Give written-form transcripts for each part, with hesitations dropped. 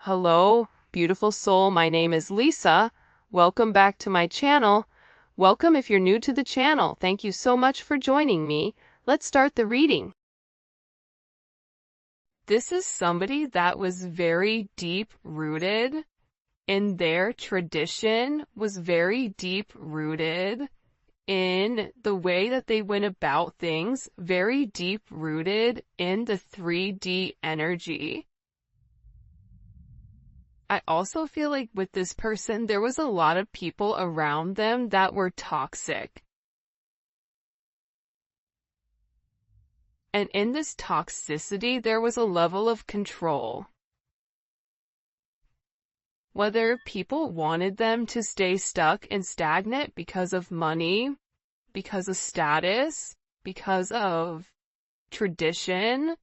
Hello, beautiful soul. My name is Lisa. Welcome back to my channel. Welcome if you're new to the channel. Thank you so much for joining me. Let's start the reading. This is somebody that was very deep-rooted in their tradition, was very deep-rooted in the way that they went about things, very deep-rooted in the 3D energy. I also feel like with this person, there was a lot of people around them that were toxic. And in this toxicity, there was a level of control. Whether people wanted them to stay stuck and stagnant because of money, because of status, because of tradition,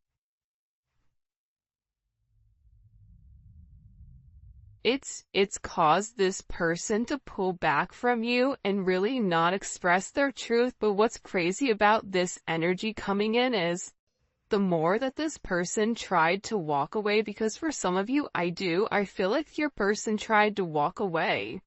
it's caused this person to pull back from you and really not express their truth. But what's crazy about this energy coming in is the more that this person tried to walk away, because for some of you, I feel like your person tried to walk away.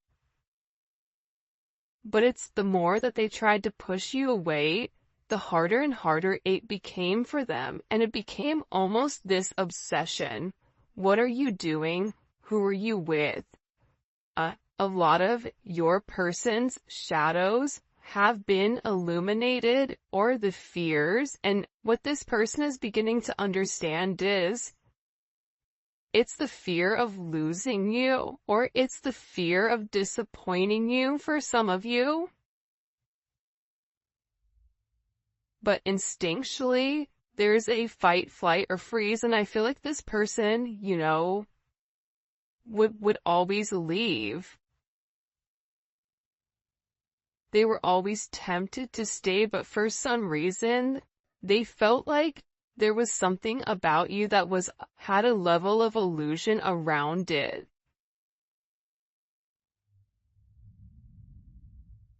But it's the more that they tried to push you away, the harder and harder it became for them. And it became almost this obsession. What are you doing? Who are you with? A lot of your person's shadows have been illuminated, or the fears, and what this person is beginning to understand is it's the fear of losing you, or it's the fear of disappointing you for some of you. But instinctually, there's a fight, flight, or freeze, and I feel like this person, would always leave. They were always tempted to stay, but for some reason, they felt like there was something about you that had a level of illusion around it.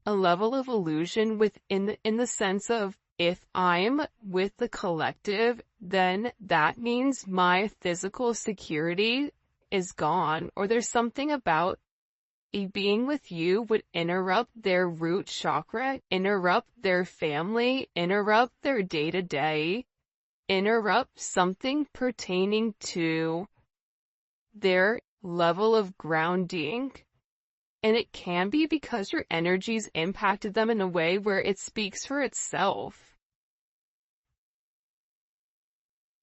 A level of illusion in the sense of, if I'm with the collective, then that means my physical security is gone, or there's something about being with you would interrupt their root chakra, interrupt their family, interrupt their day-to-day, interrupt something pertaining to their level of grounding. And it can be because your energies impacted them in a way where it speaks for itself.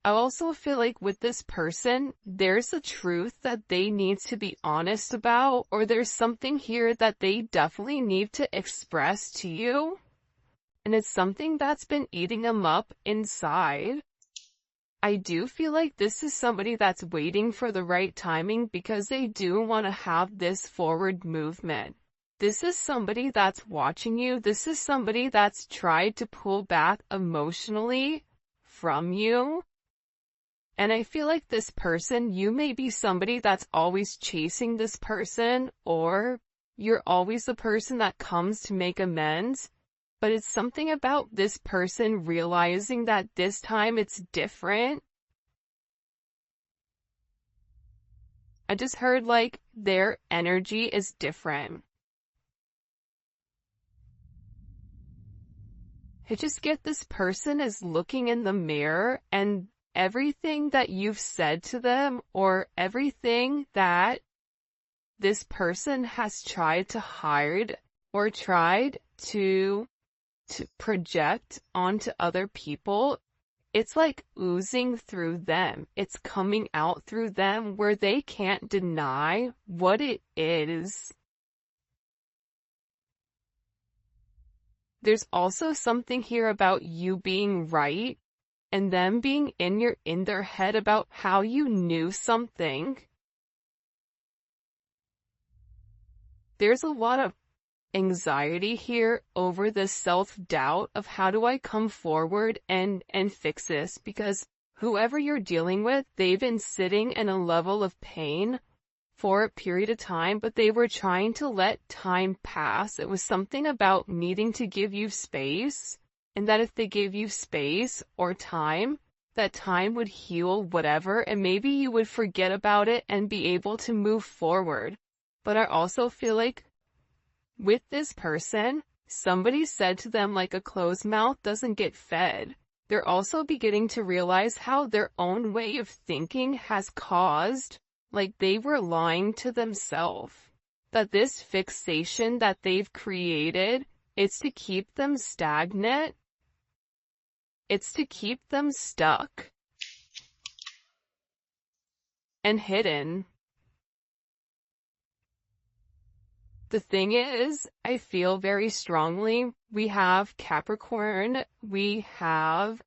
I also feel like with this person, there's a truth that they need to be honest about, or there's something here that they definitely need to express to you. And it's something that's been eating them up inside. I do feel like this is somebody that's waiting for the right timing, because they do want to have this forward movement. This is somebody that's watching you. This is somebody that's tried to pull back emotionally from you. And I feel like this person, you may be somebody that's always chasing this person, or you're always the person that comes to make amends. But it's something about this person realizing that this time it's different. I just heard like their energy is different. I just get this person is looking in the mirror, and everything that you've said to them, or everything that this person has tried to hide or tried to project onto other people, it's like oozing through them. It's coming out through them where they can't deny what it is. There's also something here about you being right and them being in their head about how you knew something. There's a lot of anxiety here over the self-doubt of how do I come forward and fix this, because whoever you're dealing with, they've been sitting in a level of pain for a period of time, but they were trying to let time pass. It was something about needing to give you space, and that if they gave you space or time, that time would heal whatever, and maybe you would forget about it and be able to move forward. But I also feel like with this person, somebody said to them like a closed mouth doesn't get fed. They're also beginning to realize how their own way of thinking has caused, like they were lying to themselves. That this fixation that they've created, it's to keep them stagnant. It's to keep them stuck and hidden. The thing is, I feel very strongly, we have Capricorn, we have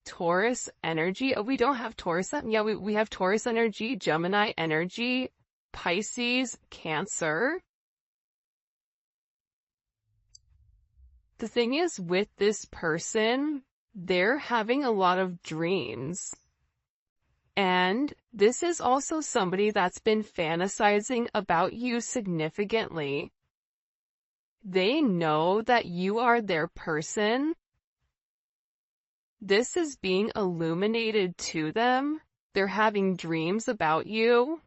Taurus energy. Oh, we don't have Taurus. Yeah, we have Taurus energy, Gemini energy, Pisces, Cancer. The thing is, with this person, they're having a lot of dreams. And this is also somebody that's been fantasizing about you significantly. They know that you are their person. This is being illuminated to them. They're having dreams about you.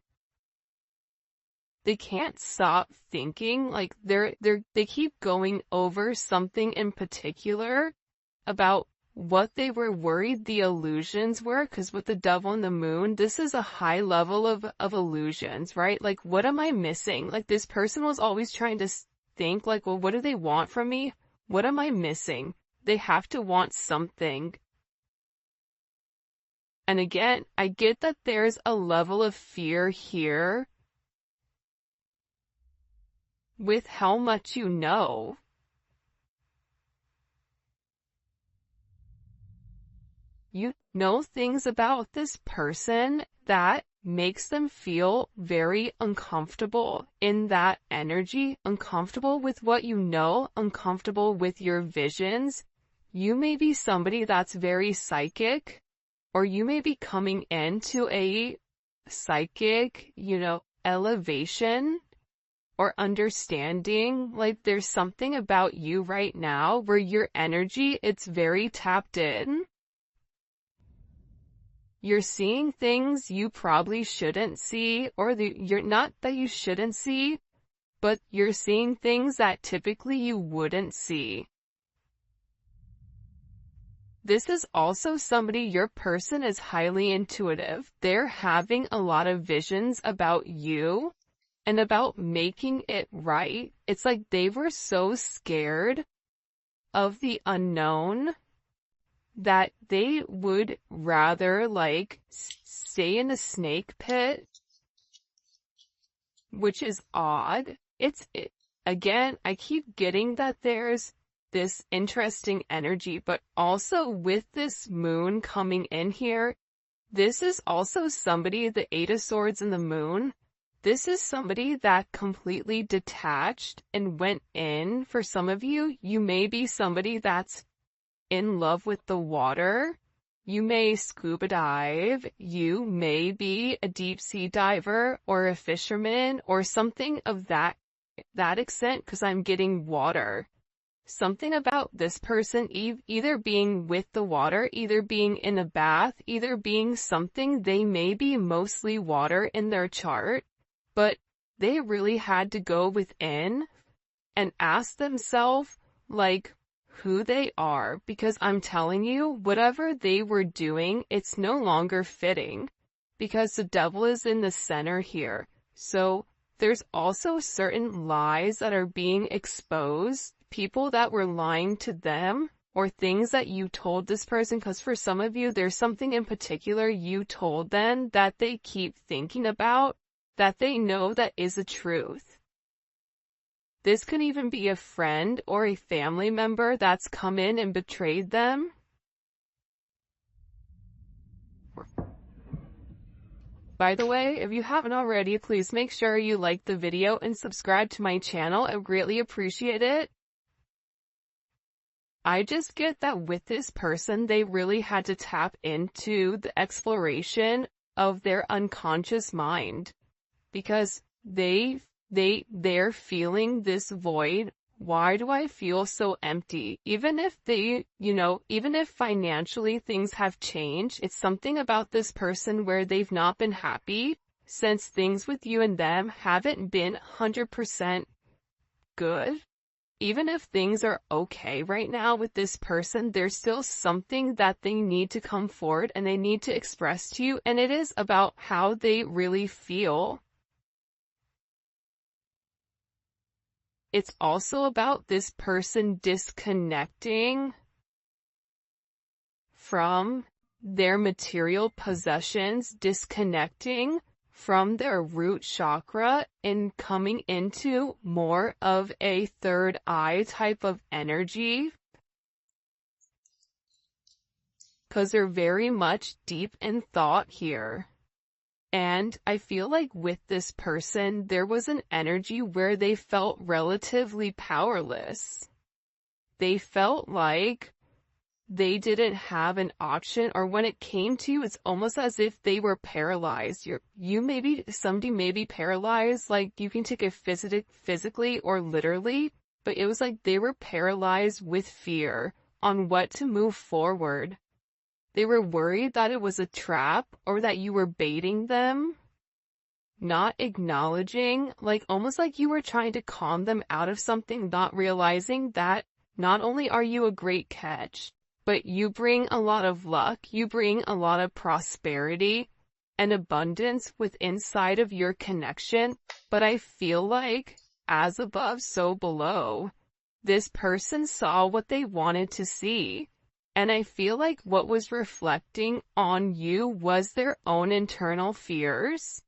They can't stop thinking, like they keep going over something in particular about what they were worried the illusions were, because with the devil and the moon, this is a high level of illusions, right? Like, what am I missing? Like, this person was always trying to think, like, well, what do they want from me? What am I missing? They have to want something. And again, I get that there's a level of fear here with how much you know. You know things about this person that makes them feel very uncomfortable in that energy, uncomfortable with what you know, uncomfortable with your visions. You may be somebody that's very psychic, or you may be coming into a psychic, elevation or understanding. Like, there's something about you right now where your energy, it's very tapped in. You're seeing things you probably shouldn't see, or you're not that you shouldn't see, but you're seeing things that typically you wouldn't see. This is also somebody, your person is highly intuitive. They're having a lot of visions about you and about making it right. It's like they were so scared of the unknown that they would rather like stay in a snake pit, which is odd. Again, I keep getting that there's this interesting energy, but also with this moon coming in here, this is also somebody, the Eight of Swords and the moon, this is somebody that completely detached and went in. For some of you, you may be somebody that's in love with the water. You may scuba dive. You may be a deep sea diver or a fisherman or something of that extent, because I'm getting water. Something about this person either being with the water, either being in a bath, either being something. They may be mostly water in their chart, but they really had to go within and ask themselves, like, who they are, because I'm telling you, whatever they were doing, it's no longer fitting, because the devil is in the center here. So there's also certain lies that are being exposed, people that were lying to them, or things that you told this person, because for some of you, there's something in particular you told them that they keep thinking about, that they know that is a truth. This could even be a friend or a family member that's come in and betrayed them. By the way, if you haven't already, please make sure you like the video and subscribe to my channel. I greatly appreciate it. I just get that with this person, they really had to tap into the exploration of their unconscious mind, because they're feeling this void why do I feel so empty? Even if even if financially things have changed, it's something about this person where they've not been happy since things with you and them haven't been 100% good. Even if things are okay right now with this person, there's still something that they need to come forward and they need to express to you, and it is about how they really feel. It's also about this person disconnecting from their material possessions, disconnecting from their root chakra and coming into more of a third eye type of energy. Because they're very much deep in thought here. And I feel like with this person, there was an energy where they felt relatively powerless. They felt like they didn't have an option, or when it came to you, it's almost as if they were paralyzed. Somebody may be paralyzed, like you can take it physically or literally, but it was like they were paralyzed with fear on what to move forward. They were worried that it was a trap or that you were baiting them, not acknowledging, like almost like you were trying to calm them out of something, not realizing that not only are you a great catch, but you bring a lot of luck, you bring a lot of prosperity and abundance with inside of your connection. But I feel like, as above, so below, this person saw what they wanted to see. And I feel like what was reflecting on you was their own internal fears.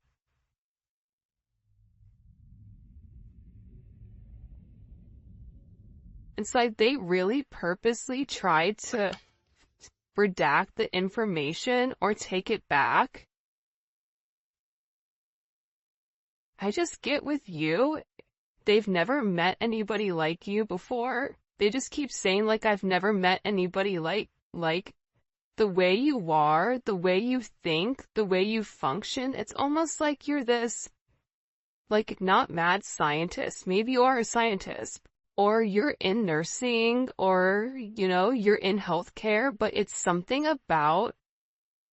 It's like they really purposely tried to redact the information or take it back. I just get with you, they've never met anybody like you before. They just keep saying, like, I've never met anybody like the way you are, the way you think, the way you function. It's almost like you're this, like, not mad scientist. Maybe you are a scientist, or you're in nursing, or, you're in healthcare, but it's something about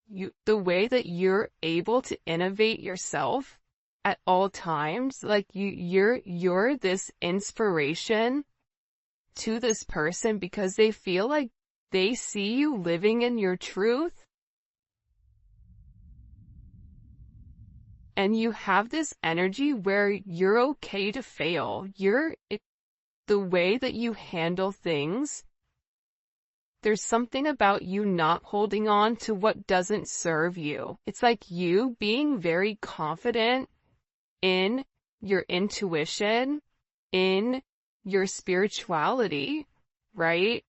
you, the way that you're able to innovate yourself at all times. Like you're this inspiration to this person because they feel like they see you living in your truth. And you have this energy where you're okay to fail. The way that you handle things, there's something about you not holding on to what doesn't serve you. It's like you being very confident in your intuition, in your spirituality, right?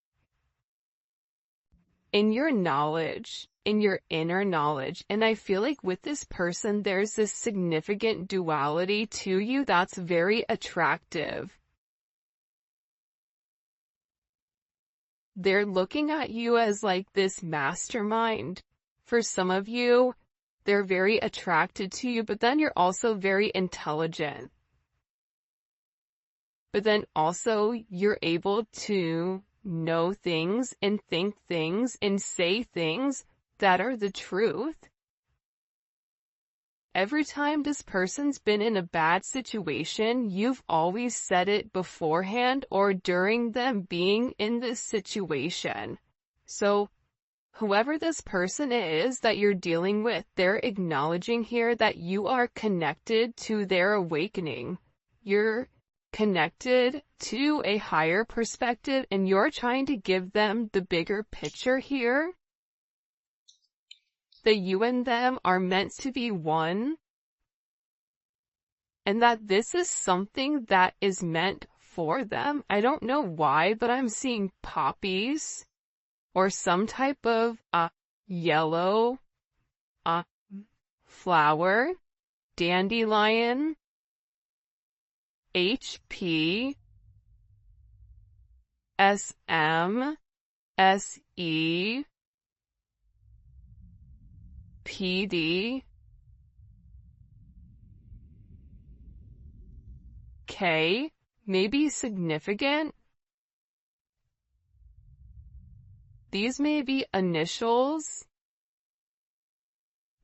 In your knowledge, in your inner knowledge. And I feel like with this person, there's this significant duality to you that's very attractive. They're looking at you as like this mastermind. For some of you, they're very attracted to you, but then you're also very intelligent. But then also you're able to know things and think things and say things that are the truth. Every time this person's been in a bad situation, you've always said it beforehand or during them being in this situation. So whoever this person is that you're dealing with, they're acknowledging here that you are connected to their awakening. You're connected to a higher perspective and you're trying to give them the bigger picture here. That you and them are meant to be one. And that this is something that is meant for them. I don't know why, but I'm seeing poppies or some type of yellow flower, dandelion, HP, SM, SE, PD, K, may be significant. These may be initials.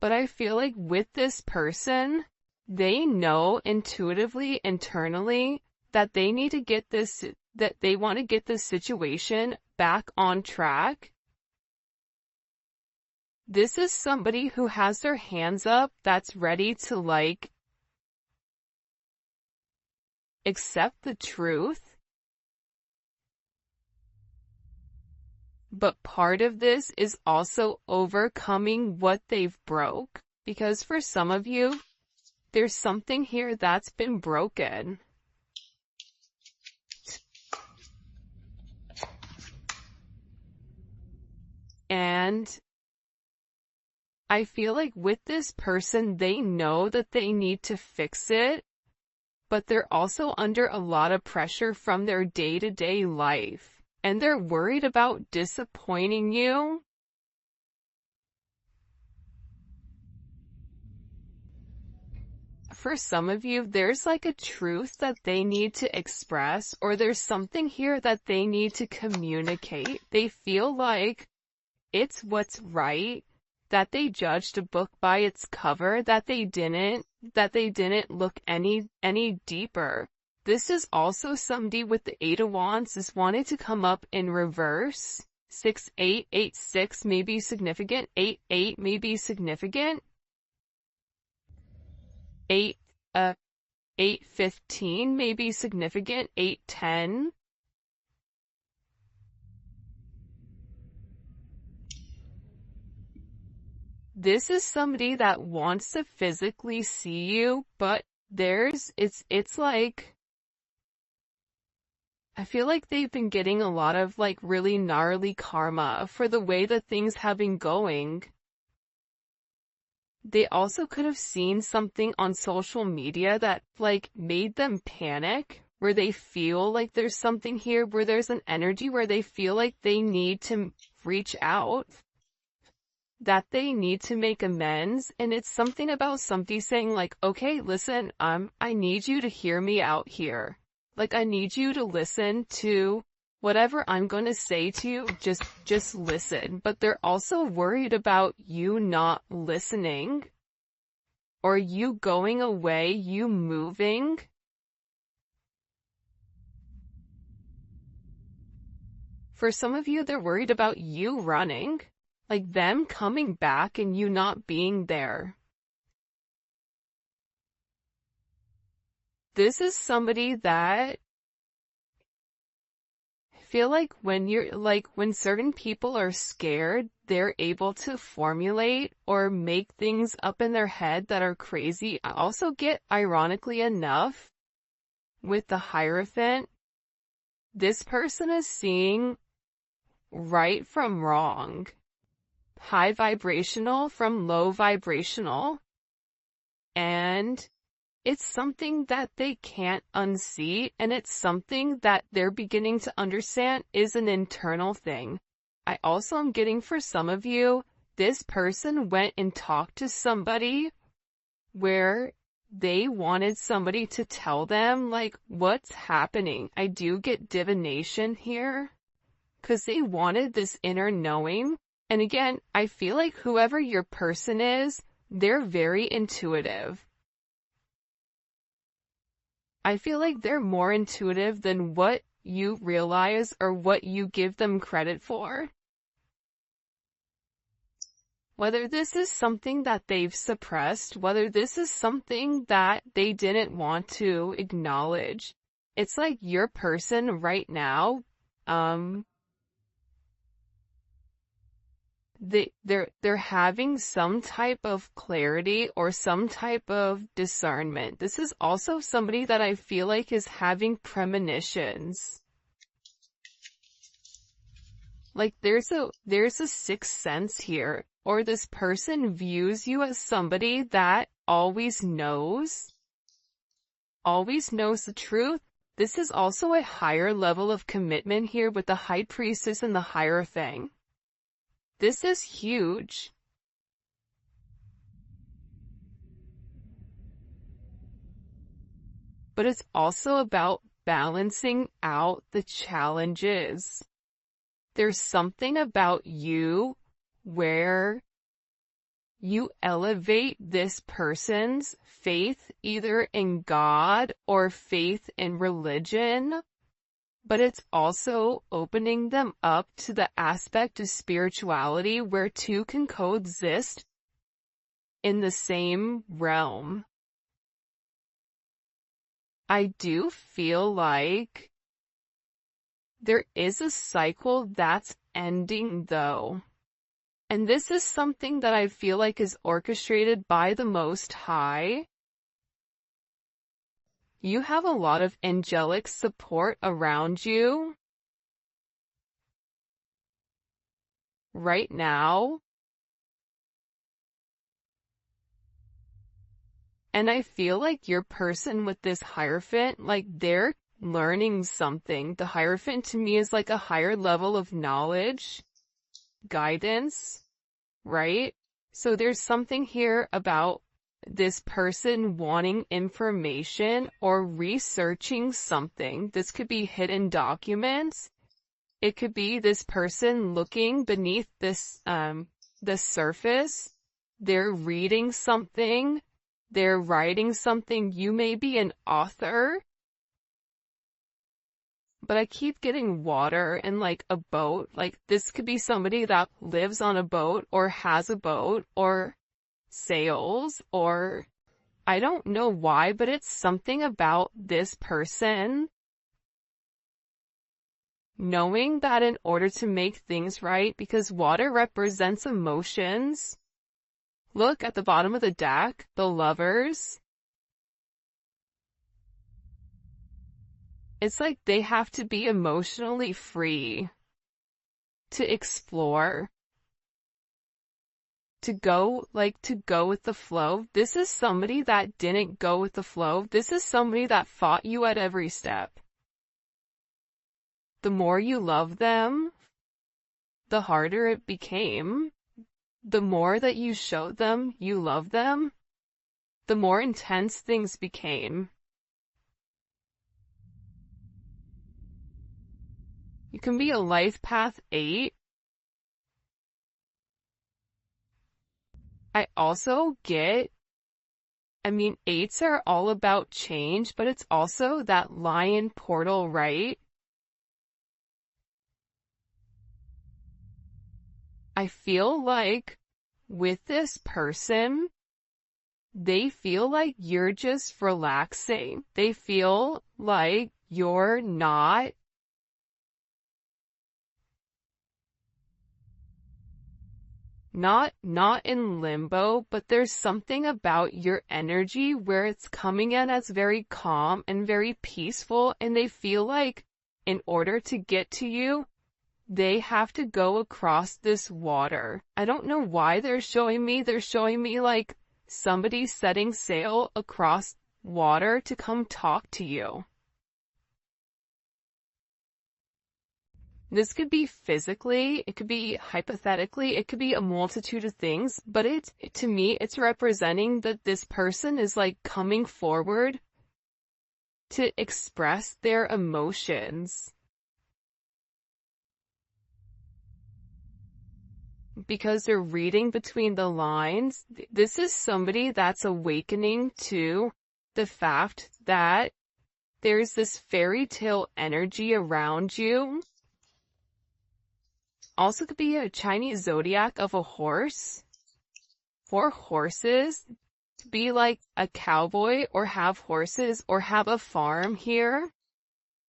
But I feel like with this person, they know intuitively, internally, that they need to get this, that they want to get this situation back on track. This is somebody who has their hands up, that's ready to like accept the truth. But part of this is also overcoming what they've broke. Because for some of you, there's something here that's been broken. And I feel like with this person, they know that they need to fix it, but they're also under a lot of pressure from their day-to-day life, and they're worried about disappointing you. For some of you, there's like a truth that they need to express, or there's something here that they need to communicate. They feel like it's what's right, that they judged a book by its cover, that they didn't look any deeper. This is also somebody with the 8 of Wands is wanting to come up in reverse. 6-8, 8-6 may be significant. 8-8 may be significant. 8-15 may be significant. 8-10. This is somebody that wants to physically see you, but it's like, I feel like they've been getting a lot of like really gnarly karma for the way that things have been going. They also could have seen something on social media that like made them panic, where they feel like there's something here, where there's an energy where they feel like they need to reach out, that they need to make amends. And it's something about somebody saying like, okay, listen, I need you to hear me out here. Like, I need you to listen to whatever I'm going to say to you. Just listen. But they're also worried about you not listening, or you going away, you moving. For some of you, they're worried about you running. Like them coming back and you not being there. This is somebody that I feel like when certain people are scared, they're able to formulate or make things up in their head that are crazy. I also get, ironically enough, with the Hierophant, this person is seeing right from wrong. High vibrational from low vibrational, and it's something that they can't unsee, and it's something that they're beginning to understand is an internal thing. I also am getting, for some of you, this person went and talked to somebody where they wanted somebody to tell them like what's happening. I do get divination here, because they wanted this inner knowing. And again, I feel like whoever your person is, they're very intuitive. I feel like they're more intuitive than what you realize or what you give them credit for. Whether this is something that they've suppressed, whether this is something that they didn't want to acknowledge. It's like your person right now, they're having some type of clarity or some type of discernment. This is also somebody that I feel like is having premonitions. Like there's a sixth sense here, or this person views you as somebody that always knows the truth. This is also a higher level of commitment here with the High Priestess and the Hierophant. This is huge. But it's also about balancing out the challenges. There's something about you where you elevate this person's faith either in God or faith in religion, but it's also opening them up to the aspect of spirituality where two can coexist in the same realm. I do feel like there is a cycle that's ending though. And this is something that I feel like is orchestrated by the Most High. You have a lot of angelic support around you right now. And I feel like your person with this Hierophant, like they're learning something. The Hierophant to me is like a higher level of knowledge, guidance, right? So there's something here about this person wanting information or researching something. This could be hidden documents. It could be this person looking beneath this, the surface. They're reading something. They're writing something. You may be an author. But I keep getting water and like a boat. Like this could be somebody that lives on a boat or has a boat or sails, or I don't know why, but it's something about this person knowing that in order to make things right, because water represents emotions. Look at the bottom of the deck, the Lovers. It's like they have to be emotionally free to explore, to go with the flow. This is somebody that didn't go with the flow. This is somebody that fought you at every step. The more you love them, the harder it became. The more that you showed them you love them, the more intense things became. You can be a life path 8. I also get, 8s are all about change, but it's also that lion portal, right? I feel like with this person, they feel like you're just relaxing. They feel like you're not in limbo, but there's something about your energy where it's coming in as very calm and very peaceful, and they feel like in order to get to you, they have to go across this water. I don't know why they're showing me like somebody setting sail across water to come talk to you. This could be physically, it could be hypothetically, it could be a multitude of things, but to me, it's representing that this person is like coming forward to express their emotions. Because they're reading between the lines. This is somebody that's awakening to the fact that there's this fairy tale energy around you. Also could be a Chinese zodiac of a horse. 4 horses. To be like a cowboy or have horses or have a farm here.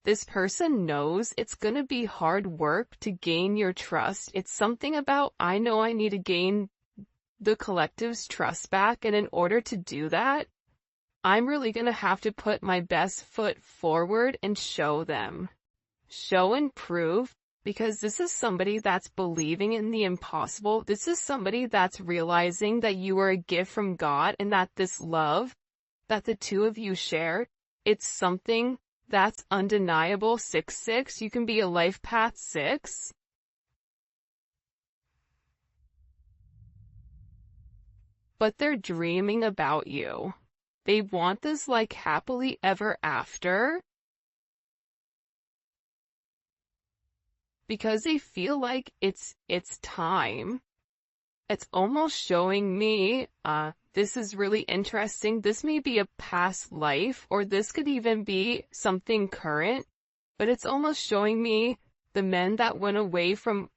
This person knows it's gonna be hard work to gain your trust. It's something about, I know I need to gain the collective's trust back, and in order to do that, I'm really gonna have to put my best foot forward and show them. Show and prove, because this is somebody that's believing in the impossible. This is somebody that's realizing that you are a gift from God and that this love that the two of you share, it's something that's undeniable. 6-6, you can be a life path 6. But they're dreaming about you. They want this like happily ever after. because they feel like it's time. It's almost showing me, this is really interesting. This may be a past life, or this could even be something current, but it's almost showing me the men that went away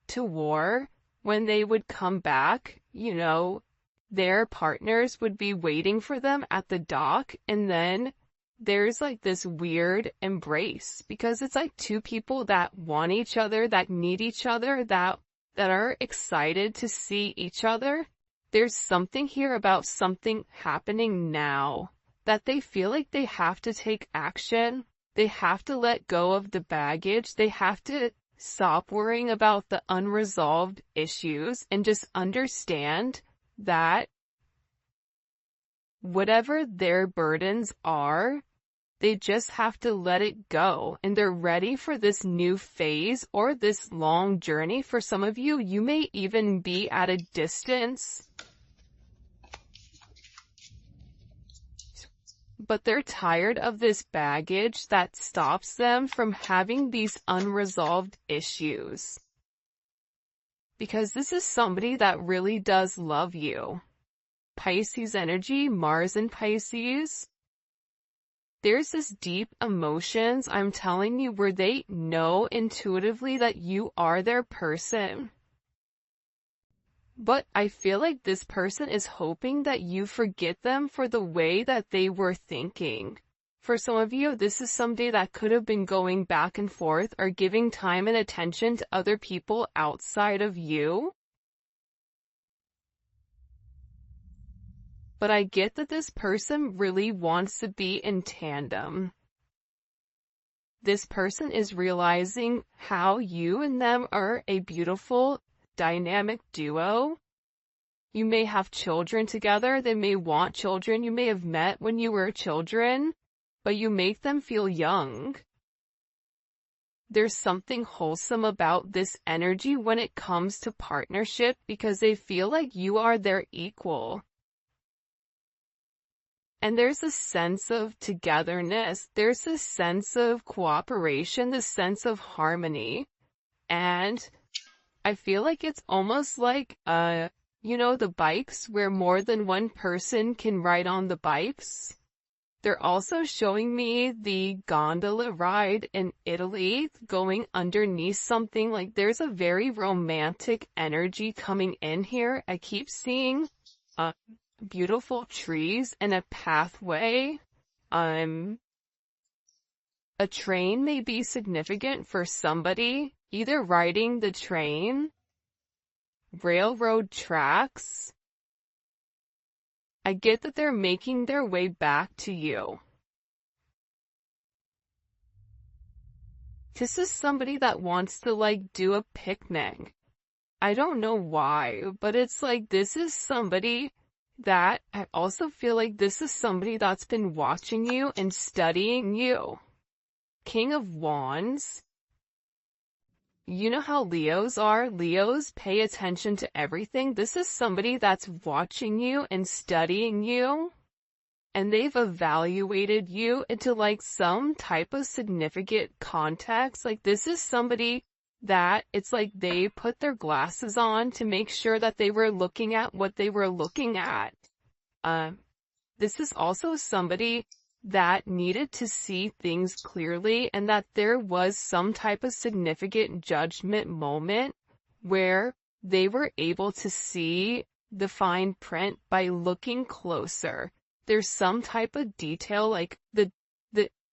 to war, when they would come back, you know, their partners would be waiting for them at the dock, and then there's like this weird embrace, because it's like two people that want each other, that need each other, that are excited to see each other. There's something here about something happening now, that they feel like they have to take action. They have to let go of the baggage. They have to stop worrying about the unresolved issues and just understand that whatever their burdens are, they just have to let it go, and they're ready for this new phase or this long journey. For some of you, you may even be at a distance, but they're tired of this baggage that stops them from having these unresolved issues. Because this is somebody that really does love you. Pisces energy, Mars in Pisces. There's this deep emotions, I'm telling you, where they know intuitively that you are their person. But I feel like this person is hoping that you forget them for the way that they were thinking. For some of you, this is somebody that could have been going back and forth or giving time and attention to other people outside of you. But I get that this person really wants to be in tandem. This person is realizing how you and them are a beautiful, dynamic duo. You may have children together. They may want children. You may have met when you were children, but you make them feel young. There's something wholesome about this energy when it comes to partnership, because they feel like you are their equal. And there's a sense of togetherness. There's a sense of cooperation, this sense of harmony. And I feel like it's almost like, you know, the bikes where more than one person can ride on the bikes. They're also showing me the gondola ride in Italy, going underneath something. Like, there's a very romantic energy coming in here. I keep seeing, beautiful trees and a pathway. A train may be significant for somebody, either riding the train, railroad tracks. I get that they're making their way back to you. This is somebody that wants to like do a picnic. I don't know why, but it's like this is somebody that I also feel like this is somebody that's been watching you and studying you. King of Wands. You know how Leos are? Leos pay attention to everything. This is somebody that's watching you and studying you, and they've evaluated you into like some type of significant context. Like, this is somebody that it's like they put their glasses on to make sure that they were looking at what they were looking at. This is also somebody that needed to see things clearly, and that there was some type of significant judgment moment where they were able to see the fine print by looking closer. There's some type of detail, like the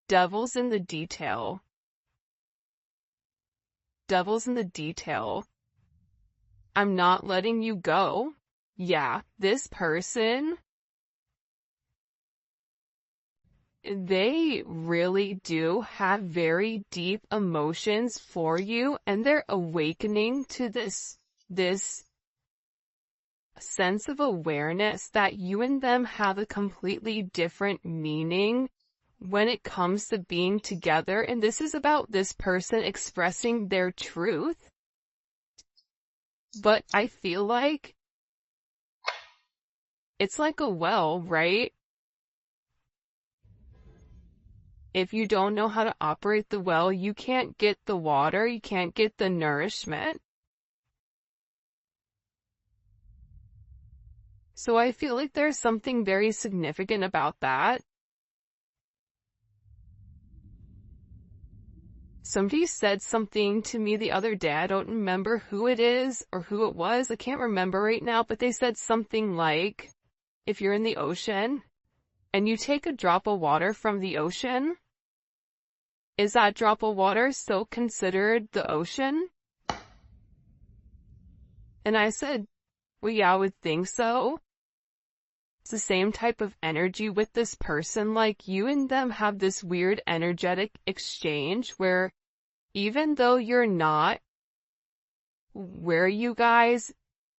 devil's in the detail. Devil's in the detail. I'm not letting you go. Yeah, this person, they really do have very deep emotions for you, and they're awakening to this sense of awareness that you and them have a completely different meaning when it comes to being together. And this is about this person expressing their truth. But I feel like it's like a well, right? if you don't know how to operate the well, you can't get the water, you can't get the nourishment. So I feel like there's something very significant about that. Somebody said something to me the other day. I don't remember who it is or who it was. I can't remember right now, but they said something like, if you're in the ocean and you take a drop of water from the ocean, is that drop of water still considered the ocean? And I said, well, yeah, I would think so. It's the same type of energy with this person. Like, you and them have this weird energetic exchange where even though you're not where you guys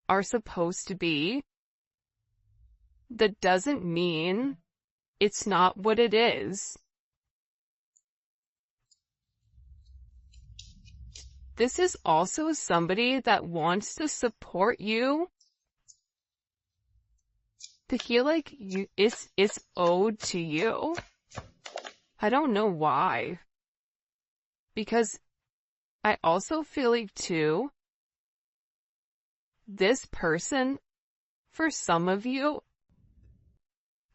are supposed to be, that doesn't mean it's not what it is. This is also somebody that wants to support you, to feel like it's owed to you. I don't know why. Because I also feel like too, this person, for some of you,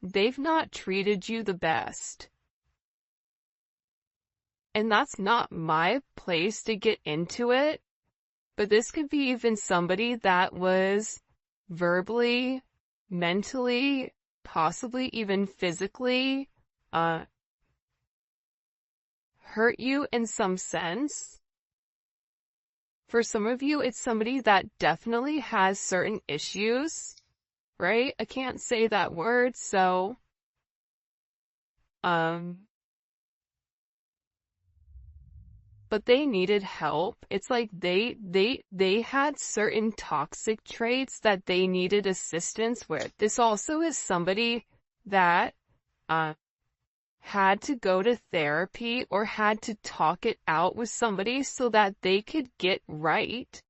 they've not treated you the best. And that's not my place to get into it, but this could be even somebody that was verbally, mentally, possibly even physically, hurt you in some sense. For some of you, it's somebody that definitely has certain issues, right? I can't say that word, so, but they needed help. It's like they had certain toxic traits that they needed assistance with. This also is somebody that, had to go to therapy or had to talk it out with somebody so that they could get right.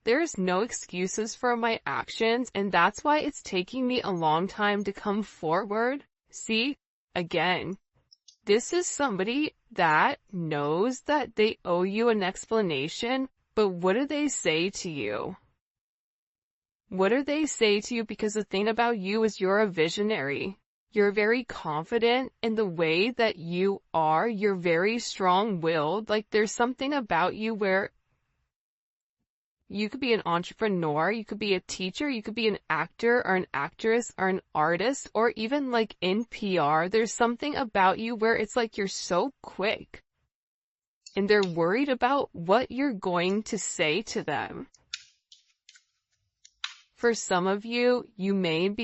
There's no excuses for my actions, and that's why it's taking me a long time to come forward. See, again, this is somebody that knows that they owe you an explanation, but what do they say to you? What do they say to you? Because the thing about you is you're a visionary. You're very confident in the way that you are. You're very strong-willed. Like, there's something about you where you could be an entrepreneur, you could be a teacher, you could be an actor or an actress or an artist, or even like in PR. There's something about you where it's like you're so quick and they're worried about what you're going to say to them. For some of you, you may be